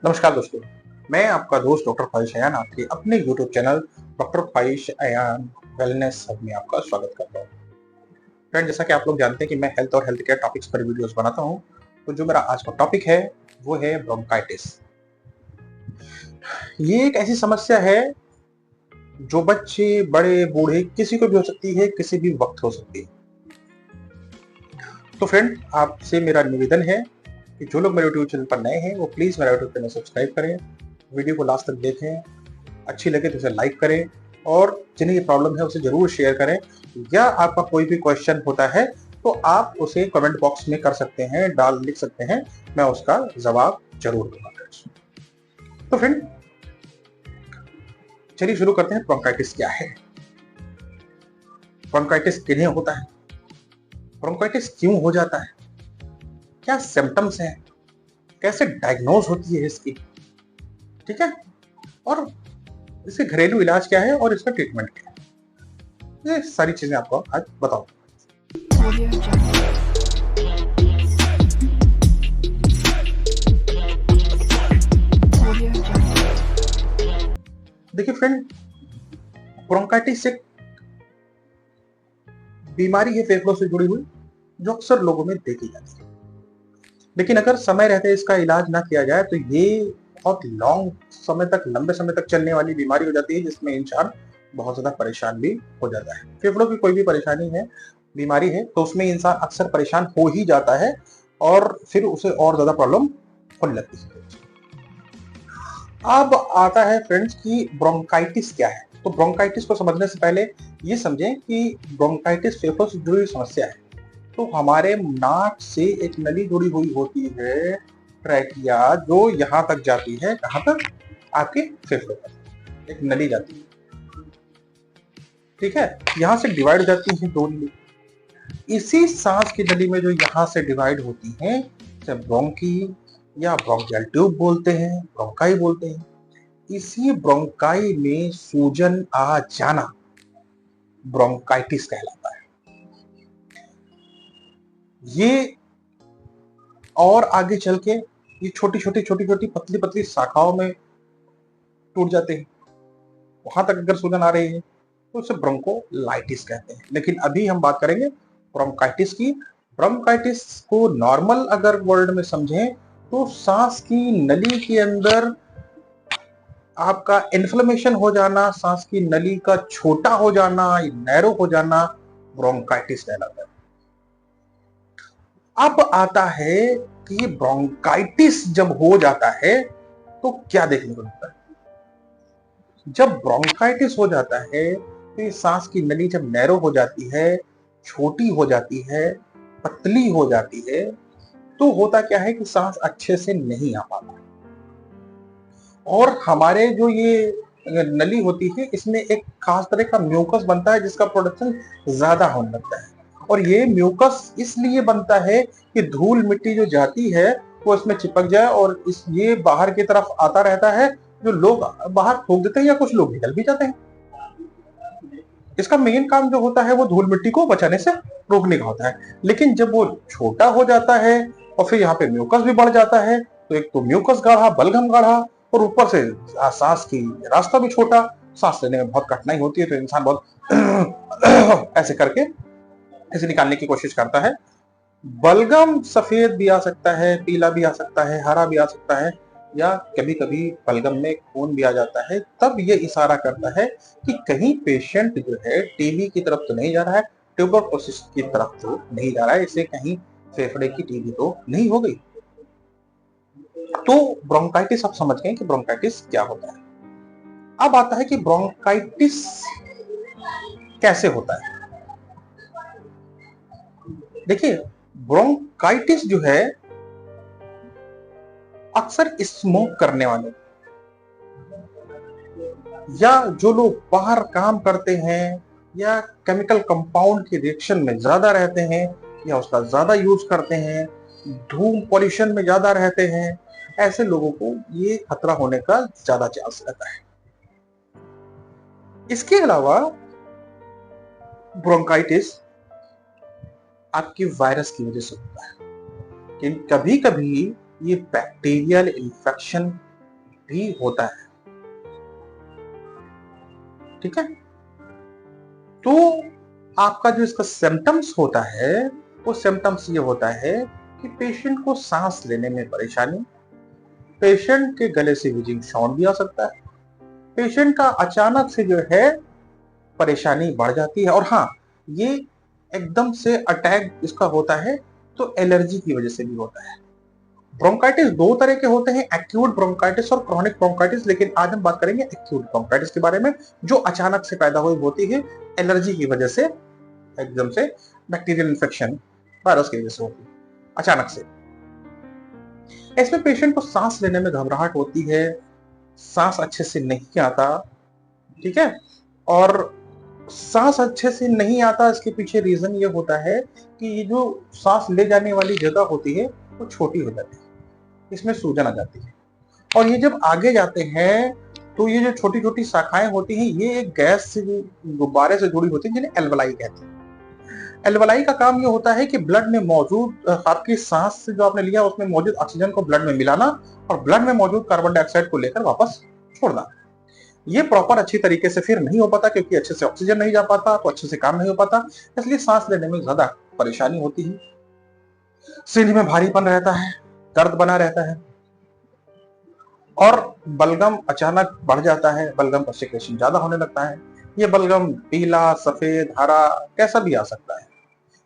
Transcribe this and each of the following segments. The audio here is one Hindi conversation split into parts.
नमस्कार दोस्तों, मैं आपका दोस्त डॉक्टर ख्वाहिश अयान आपके अपने यूट्यूब चैनल डॉक्टर ख्वाहिश अयान वेलनेस हब में आपका स्वागत करता हूँ। फ्रेंड, जैसा कि आप लोग जानते हैं कि मैं हेल्थ और हेल्थ केयर टॉपिक्स पर वीडियोस बनाता हूँ, तो जो मेरा आज का टॉपिक है वो है ब्रोंकाइटिस। ये एक ऐसी समस्या है जो बच्चे, बड़े, बूढ़े किसी को भी हो सकती है, किसी भी वक्त हो सकती है। तो फ्रेंड, आपसे मेरा निवेदन है कि जो लोग मेरे यूट्यूब चैनल पर नए हैं वो प्लीज मेरा यूट्यूब चैनल सब्सक्राइब करें, वीडियो को लास्ट तक देखें, अच्छी लगे तो उसे लाइक करें और जिन्हें ये प्रॉब्लम है उसे जरूर शेयर करें। या आपका कोई भी क्वेश्चन होता है तो आप उसे कमेंट बॉक्स में कर सकते हैं, लिख सकते हैं, मैं उसका जवाब जरूर दूंगा। तो फ्रेंड, चलिए शुरू करते हैं। ब्रोंकाइटिस क्या है? ब्रोंकाइटिस किन्हें होता है? ब्रोंकाइटिस क्यों हो जाता है? क्या सिम्टम्स हैं? कैसे डायग्नोज होती है इसकी? ठीक है, और इसके घरेलू इलाज क्या है और इसका ट्रीटमेंट क्या है, ये सारी चीजें आपको आज बताऊं। देखिए फ्रेंड, ब्रोंकाइटिस एक बीमारी है फेफड़ों से जुड़ी हुई जो अक्सर लोगों में देखी जाती है, लेकिन अगर समय रहते इसका इलाज ना किया जाए तो ये बहुत लंबे समय तक चलने वाली बीमारी हो जाती है, जिसमें इंसान बहुत ज्यादा परेशान भी हो जाता है। फेफड़ों की कोई भी परेशानी है, बीमारी है, तो उसमें इंसान अक्सर परेशान हो ही जाता है और फिर उसे और ज्यादा प्रॉब्लम होने लगती है। अब आता है फ्रेंड्स कि ब्रोंकाइटिस क्या है। तो ब्रोंकाइटिस को समझने से पहले ये समझें कि ब्रोंकाइटिस फेफड़ों से जुड़ी हुई समस्या है। तो हमारे नाक से एक नली जुड़ी हुई होती है, ट्रैकिया, जो यहाँ तक जाती है। कहाँ तक? आपके फेफड़ों तक एक नली जाती है, ठीक है। यहाँ से डिवाइड हो जाती है दो नली। इसी सांस की नली में जो यहाँ से डिवाइड होती है, इसे ब्रोंकी या ब्रोंकियल ट्यूब बोलते हैं, ब्रोंकाई बोलते हैं। इसी ब्रोंकाई में सूजन आ जाना ब्रोंकाइटिस कहलाता है। ये और आगे चल के ये छोटी छोटी पतली पतली शाखाओं में टूट जाते हैं। वहां तक अगर सूजन आ रही है तो उसे ब्रोंकोलाइटिस कहते हैं। लेकिन अभी हम बात करेंगे ब्रोंकाइटिस की। ब्रोंकाइटिस को नॉर्मल अगर वर्ड में समझें तो सांस की नली के अंदर आपका इन्फ्लेमेशन हो जाना, सांस की नली का छोटा हो जाना, नैरो हो जाना ब्रोंकाइटिस कहलाता है। अब आता है कि ब्रोंकाइटिस जब हो जाता है तो क्या देखने को मिलता है। जब ब्रोंकाइटिस हो जाता है तो ये सांस की नली जब नैरो हो जाती है, छोटी हो जाती है, पतली हो जाती है, तो होता क्या है कि सांस अच्छे से नहीं आ पाता और हमारे जो ये नली होती है इसमें एक खास तरह का म्यूकस बनता है जिसका प्रोडक्शन ज्यादा होने लगता है। और ये म्यूकस इसलिए बनता है कि धूल मिट्टी जो जाती है वो इसमें चिपक जाए और ये बाहर की तरफ आता रहता है, जो लोग बाहर थूक देते हैं या कुछ लोग निकल भी जाते हैं। इसका मेन काम जो होता है वो धूल मिट्टी को बचाने से रोकने का होता है। लेकिन जब वो छोटा हो जाता है और फिर यहाँ पे म्यूकस भी बढ़ जाता है, तो एक तो म्यूकस गाढ़ा, बलगम गाढ़ा, और ऊपर से सांस की रास्ता भी छोटा, सांस लेने में बहुत कठिनाई होती है, तो इंसान बहुत ऐसे करके इसे निकालने की कोशिश करता है। बलगम सफेद भी आ सकता है, पीला भी आ सकता है, हरा भी आ सकता है, या कभी कभी बलगम में खून भी आ जाता है। तब ये इशारा करता है कि कहीं पेशेंट जो है टीबी की तरफ तो नहीं जा रहा है, ट्यूबरकुलोसिस की तरफ तो नहीं जा रहा है, इसे कहीं फेफड़े की टीबी तो नहीं हो गई। तो ब्रोंकाइटिस आप समझ गए कि ब्रोंकाइटिस क्या होता है। अब आता है कि ब्रोंकाइटिस कैसे होता है। देखिए, ब्रोंकाइटिस जो है अक्सर स्मोक करने वाले या जो लोग बाहर काम करते हैं या केमिकल कंपाउंड के रिएक्शन में ज्यादा रहते हैं या उसका ज्यादा यूज करते हैं, धूम पॉल्यूशन में ज्यादा रहते हैं, ऐसे लोगों को ये खतरा होने का ज्यादा चांस रहता है। इसके अलावा ब्रोंकाइटिस आपकी वायरस की वजह से होता है, लेकिन कभी कभी ये बैक्टीरियल इन्फेक्शन भी होता है। ठीक है, तो आपका जो इसका सिम्टम्स होता है, वो सिम्टम्स ये होता है कि पेशेंट को सांस लेने में परेशानी, पेशेंट के गले से विजिंग साउंड भी आ सकता है, पेशेंट का अचानक से जो है परेशानी बढ़ जाती है, और हाँ, ये एकदम से अटैक इसका होता है तो एलर्जी की वजह से भी होता है। ब्रोंकाइटिस दो तरह के होते हैं, एक्यूट ब्रोंकाइटिस और क्रॉनिक ब्रोंकाइटिस, लेकिन आज हम बात करेंगे एक्यूट ब्रोंकाइटिस के बारे में, जो अचानक से पैदा हुई होती है एलर्जी की वजह से, एकदम से बैक्टीरियल इन्फेक्शन वायरस की वजह से होती है अचानक से। इसमें पेशेंट को सांस लेने में घबराहट होती है, सांस अच्छे से नहीं आता। ठीक है, और सांस अच्छे से नहीं आता, इसके पीछे रीजन ये होता है कि ये जो सांस ले जाने वाली जगह होती है वो छोटी हो जाती है, इसमें सूजन आ जाती है, और ये जब आगे जाते हैं तो ये जो छोटी छोटी शाखाएं होती हैं ये एक गैस से, गुब्बारे से जुड़ी होती है, जिन्हें एल्वलाई कहते हैं। एल्वलाई का काम ये होता है कि ब्लड में मौजूद आपकी सांस से जो आपने लिया उसमें मौजूद ऑक्सीजन को ब्लड में मिलाना और ब्लड में मौजूद कार्बन डाइऑक्साइड को लेकर वापस छोड़ना। ये प्रॉपर अच्छी तरीके से फिर नहीं हो पाता, क्योंकि अच्छे से ऑक्सीजन नहीं जा पाता तो अच्छे से काम नहीं हो पाता, इसलिए सांस लेने में ज्यादा परेशानी होती है। सीने में भारीपन रहता है, दर्द बना रहता है, और बलगम अचानक बढ़ जाता है, बलगम का सिक्रेशन ज्यादा होने लगता है। ये बलगम पीला, सफेद, हरा कैसा भी आ सकता है।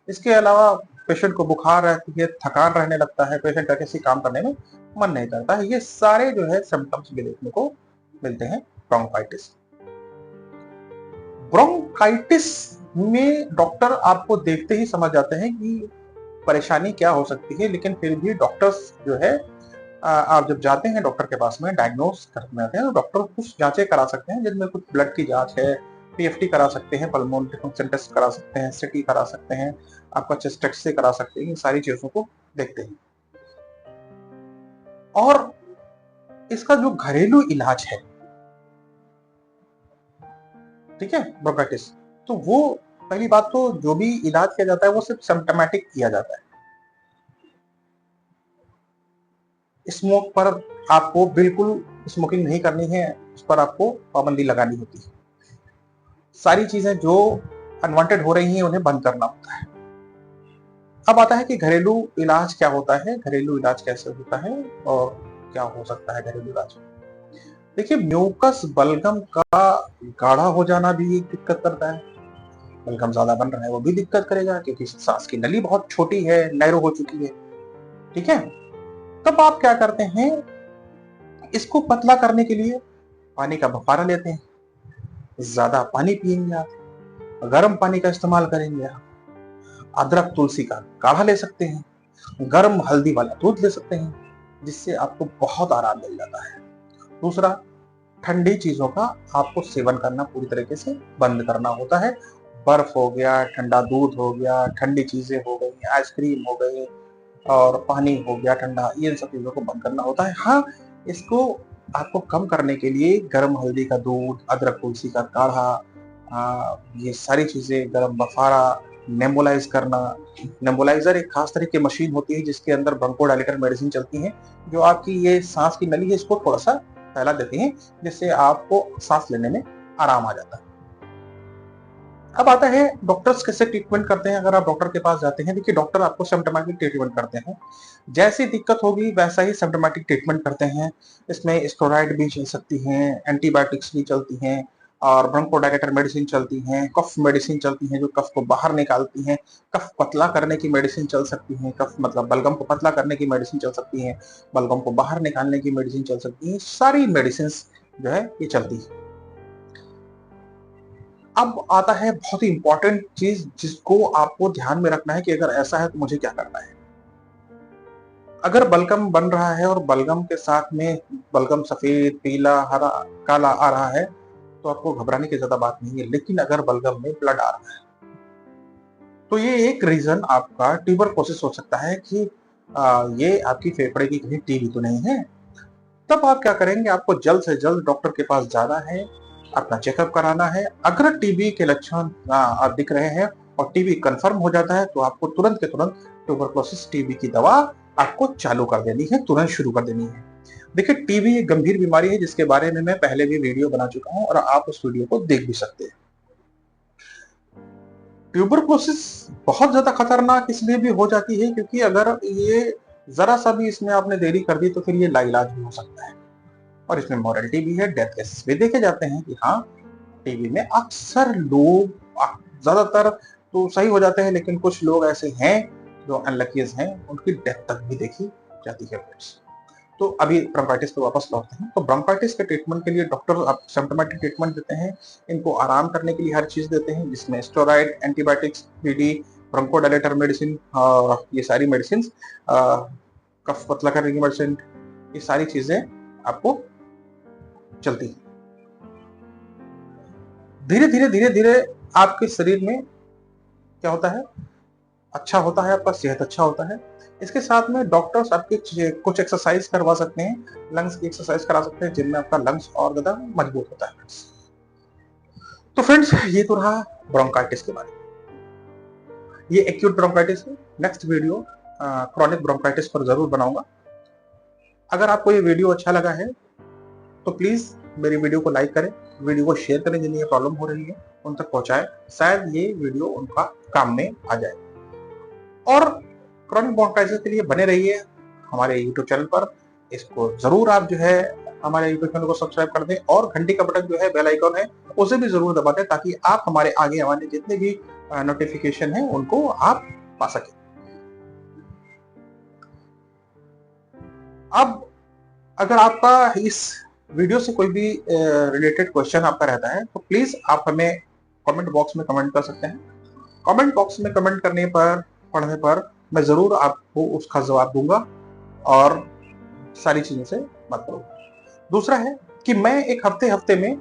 इसके अलावा पेशेंट को बुखार रहती है, थकान रहने लगता है, पेशेंट का किसी काम करने में मन नहीं करता है। ये सारे जो है सिम्टम्स भी देखने को मिलते हैं ब्रोंकाइटिस। ब्रोंकाइटिस में डॉक्टर आपको देखते ही समझ जाते हैं कि परेशानी क्या हो सकती है, लेकिन फिर भी डॉक्टर्स जो है आप जब जाते हैं डॉक्टर के पास में डायग्नोस करने आते हैं तो डॉक्टर कुछ जांचें करा सकते हैं, जिनमें कुछ ब्लड की जांच है, पीएफटी करा सकते हैं, पल्मोनरी फंक्शन टेस्ट करा सकते हैं, सीटी करा सकते हैं, आपका चेस्ट एक्सरे करा सकते हैं, इन सारी चीजों को देखते हैं। और इसका जो घरेलू इलाज है, ठीक है, ब्रोंकाइटिस, तो वो पहली बात तो जो भी इलाज किया जाता है वो सिर्फ सिम्टोमेटिक किया जाता है। स्मोक पर आपको बिल्कुल स्मोकिंग नहीं करनी है, उस पर आपको पाबंदी लगानी होती है। सारी चीजें जो अनवांटेड हो रही हैं उन्हें बंद करना होता है। अब आता है कि घरेलू इलाज क्या होता है, घरेलू इलाज कैसे होता है और क्या हो सकता है घरेलू इलाज। देखिए, म्यूकस बलगम का गाढ़ा हो जाना भी एक दिक्कत करता है, बलगम ज्यादा बन रहा है वो भी दिक्कत करेगा, क्योंकि सांस की नली बहुत छोटी है, नैरो हो चुकी है। ठीक है, तब आप क्या करते हैं, इसको पतला करने के लिए पानी का बफारा लेते हैं, ज्यादा पानी पिएंगे आप, गर्म पानी का इस्तेमाल करेंगे आप, अदरक तुलसी का काढ़ा ले सकते हैं, गर्म हल्दी वाला दूध ले सकते हैं, जिससे आपको बहुत आराम मिल जाता है। दूसरा, ठंडी चीजों का आपको सेवन करना पूरी तरीके से बंद करना होता है। बर्फ हो गया, ठंडा दूध हो गया, ठंडी चीजें हो गई, आइसक्रीम हो गई, और पानी हो गया ठंडा, ये सब चीजों को बंद करना होता है। हाँ, इसको आपको कम करने के लिए गर्म हल्दी का दूध, अदरक तुलसी का काढ़ा, ये सारी चीजें, गर्म बफारा, नेबुलाइज करना। नेबुलाइजर एक खास तरह की मशीन होती है जिसके अंदर ब्रोंकोडायलेटर मेडिसिन चलती है, जो आपकी ये सांस की नली है इसको थोड़ा सा फैला देती है, जिससे आपको सांस लेने में आराम आ जाता है। अब आता है डॉक्टर्स कैसे ट्रीटमेंट करते हैं। अगर आप डॉक्टर के पास जाते हैं, देखिए डॉक्टर आपको सिम्प्टोमेटिक ट्रीटमेंट करते हैं, जैसी दिक्कत होगी वैसा ही सिम्प्टोमेटिक ट्रीटमेंट करते हैं। इसमें स्टेरॉइड भी चल सकती हैं, एंटीबायोटिक्स भी चलती हैं, और ब्रोंकोडायलेटर मेडिसिन चलती हैं, कफ मेडिसिन चलती हैं जो कफ को बाहर निकालती हैं, कफ पतला करने की मेडिसिन चल सकती हैं, कफ मतलब बलगम को पतला करने की मेडिसिन चल सकती है, बलगम को बाहर निकालने की मेडिसिन चल सकती है, सारी मेडिसिन जो है ये चलती है। अब आता है बहुत ही इंपॉर्टेंट चीज जिसको आपको ध्यान में रखना है कि अगर ऐसा है तो मुझे क्या करना है। अगर बलगम बन रहा है और बलगम के साथ में बलगम सफेद, पीला, हरा, काला आ रहा है तो आपको घबराने की ज्यादा बात नहीं है। लेकिन अगर बलगम में ब्लड आ रहा है तो ये एक रीजन आपका ट्यूबरकुलोसिस हो सकता है कि ये आपकी फेफड़े की कहीं टीबी तो नहीं है। तब आप क्या करेंगे, आपको जल्द से जल्द डॉक्टर के पास जाना है, अपना चेकअप कराना है। अगर टीबी के लक्षण आप दिख रहे हैं और टीबी कंफर्म हो जाता है तो आपको तुरंत के तुरंत ट्यूबरकुलोसिस टीबी की दवा आपको चालू कर देनी है, तुरंत शुरू कर देनी है। देखिए, टीबी एक गंभीर बीमारी है जिसके बारे में मैं पहले भी वीडियो बना चुका हूं और आप उस वीडियो को देख भी सकते हैं। ट्यूबरकुलोसिस बहुत ज्यादा खतरनाक इसलिए भी हो जाती है क्योंकि अगर ये जरा सा भी इसमें आपने देरी कर दी तो फिर ये लाइलाज भी हो सकता है और इसमें मॉर्टेलिटी भी है, डेथ केसेस भी देखे जाते हैं कि हाँ, टीबी में अक्सर लोग, ज्यादातर तो सही हो जाते हैं, लेकिन कुछ लोग ऐसे हैं जो अनलकीज हैं, उनकी डेथ तक भी देखी जाती है फ्रेंड्स। तो अभी ब्रोंकाइटिस पे वापस लौटते हैं। तो ब्रोंकाइटिस के ट्रीटमेंट के लिए डॉक्टर आप सिम्प्टोमेटिक ट्रीटमेंट देते हैं, इनको आराम करने के लिए हर चीज देते हैं, जिसमें steroid, antibiotics, PD, bronchodilator medicine, ये सारी मेडिसिन, कफ पतला करने की मेडिसिन, ये सारी चीजें आपको चलती है। धीरे धीरे धीरे धीरे आपके शरीर में क्या होता है, अच्छा होता है, आपका सेहत अच्छा होता है। इसके साथ में डॉक्टर्स आपके कुछ एक्सरसाइज करवा सकते हैं, लंग्स की एक्सरसाइज करा सकते हैं, जिनमें आपका लंग्स और ज्यादा मजबूत होता है। तो फ्रेंड्स, ये तो रहा ब्रोंकाइटिस के बारे में। ये एक्यूट ब्रोंकाइटिस है। नेक्स्ट वीडियो क्रॉनिक ब्रोंकाइटिस पर जरूर बनाऊंगा। अगर आपको ये वीडियो अच्छा लगा है तो प्लीज मेरी वीडियो को लाइक करें, वीडियो को शेयर करें, जिन्हें प्रॉब्लम हो रही है उन तक पहुंचाएं, शायद ये वीडियो उनका काम में आ जाए। और क्रॉनिक ब्रोंकाइटिस के लिए बने रहिए हमारे यूट्यूब चैनल पर। इसको जरूर आप जो है हमारे यूट्यूब चैनल को सब्सक्राइब कर दें और घंटी का बटन जो है, बेल आइकॉन है, उसे भी जरूर दबा दें ताकि आप हमारे आगे आने जितने भी नोटिफिकेशन है उनको आप पा सकें। अब अगर आपका इस वीडियो से कोई भी रिलेटेड क्वेश्चन आपका रहता है तो प्लीज आप हमें कमेंट बॉक्स में कमेंट कर सकते हैं। कमेंट बॉक्स में कमेंट करने पर, पढ़ने पर मैं जरूर आपको उसका जवाब दूंगा और सारी चीजों से बात करूंगा। दूसरा है कि मैं एक हफ्ते में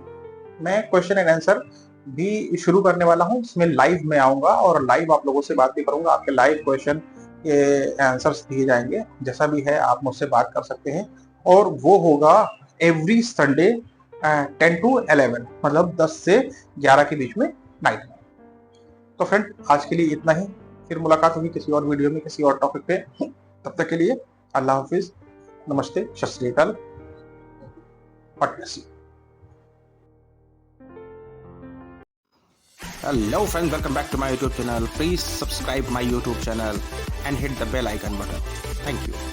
मैं क्वेश्चन एंड आंसर भी शुरू करने वाला हूं, जिसमें लाइव में आऊंगा और लाइव आप लोगों से बात भी करूंगा। आपके लाइव क्वेश्चन के आंसर्स दिए जाएंगे, जैसा भी है आप मुझसे बात कर सकते हैं। और वो होगा एवरी संडे 10 to 11, मतलब 10 से 11 के बीच में नाइट में। तो फ्रेंड, आज के लिए इतना ही, फिर मुलाकात होगी किसी और वीडियो में, किसी और टॉपिक पे। तब तक के लिए अल्लाह हाफिज, नमस्ते, सत श्री अकाल, God bless you. Hello friends, welcome back to my YouTube channel. Please subscribe my YouTube channel and hit the bell icon button. Thank you.